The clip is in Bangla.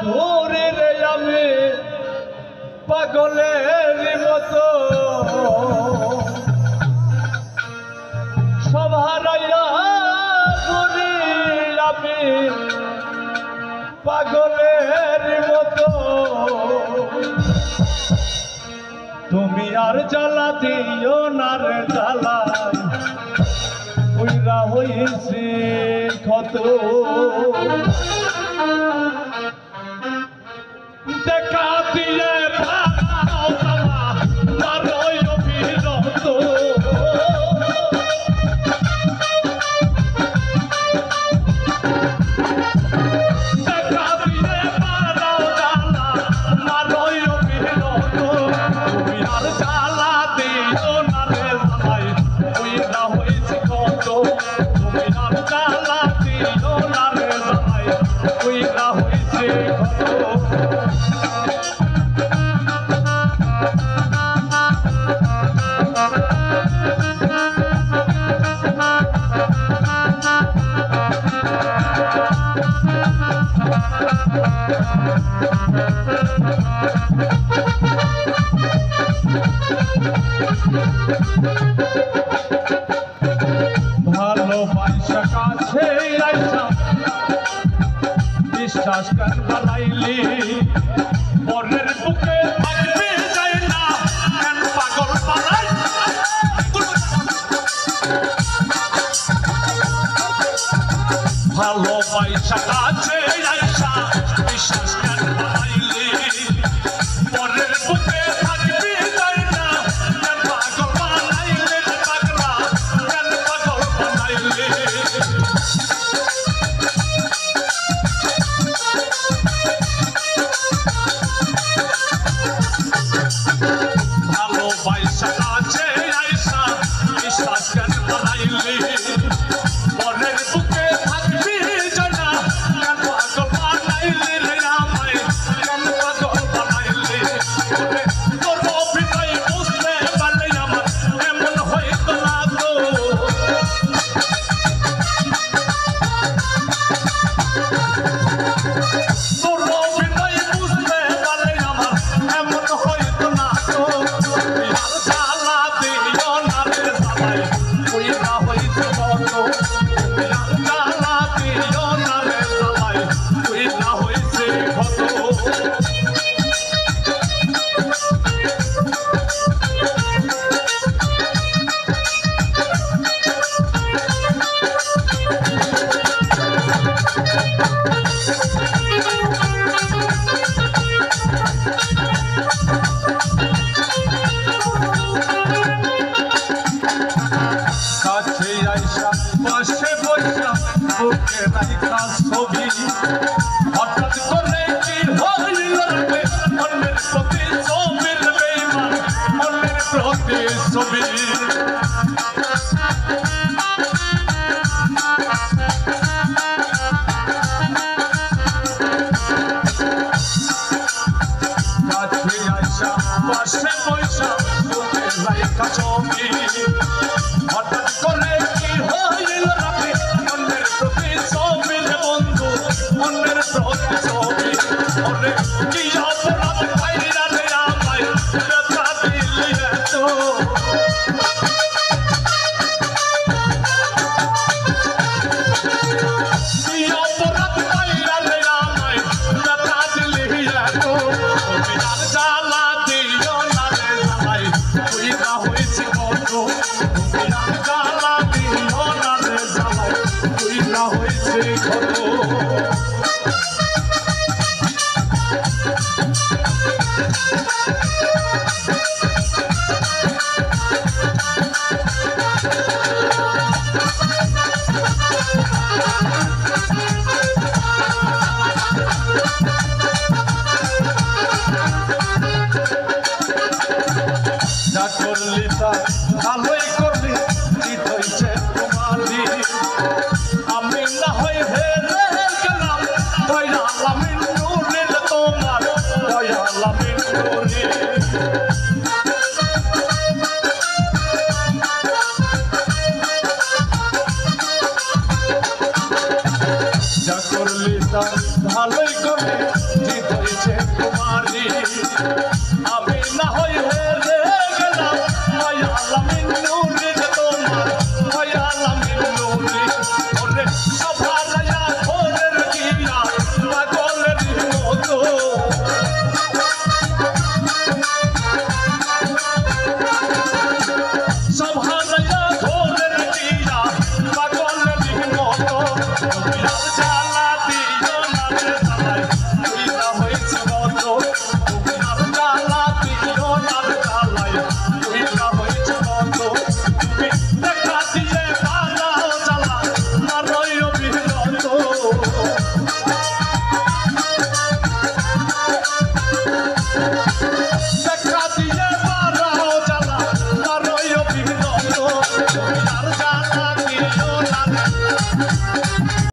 ধরে রে আমি পাগলের মতো সব হারাইয়া ঘুরি আমি পাগলের মতো তুমি আর জ্বালা দিও না রে জ্বালা উইরা হইছি ক্ষত দেখা দিয়ে ভালোবাসা কাছে আইসা বিশ্বাস কর বানাইলি পরের বুকে থাকবে যায় না কেন পাগল বানাই ভালোবাসা কাছে আইসা বিশ্বাস কর বানাইলি পরের বুকে থাকবে যায় না কেন পাগল বানাইলি পাগলা কেন পাগল বানাইলি ভালোবাসা কাছে আইসা বিশ্বাস কর বানাইলি পরের বুকে থাকবি জানা কেন পাগল বানাইলি রে আমায় কেন পাগল বানাইলি তোর অভিনয় বুঝতে পারলে আমার এমন হইতো না তো তোর অভিনয় বুঝতে পারলে আমার এমন হইতো না তো জ্বালা দিও না রে সবাই উইরা হইছে কত জ্বালা দিও না রে সবাই উইরা হইছে কত কাছে আইসা পাশে বইসা বুকে রাইখা ছবি হঠাৎ করে কি হইল রে মনের প্রতি ছবির বেইমান মনের প্রতি ছবি কাছে আইসা পাশে বইসা বুকে রাইখা ছবি হঠাৎ করে কি হইল রাতে মনের প্রতি ছবি রে বন্ধু মনের প্রতি ছবি ওরে কি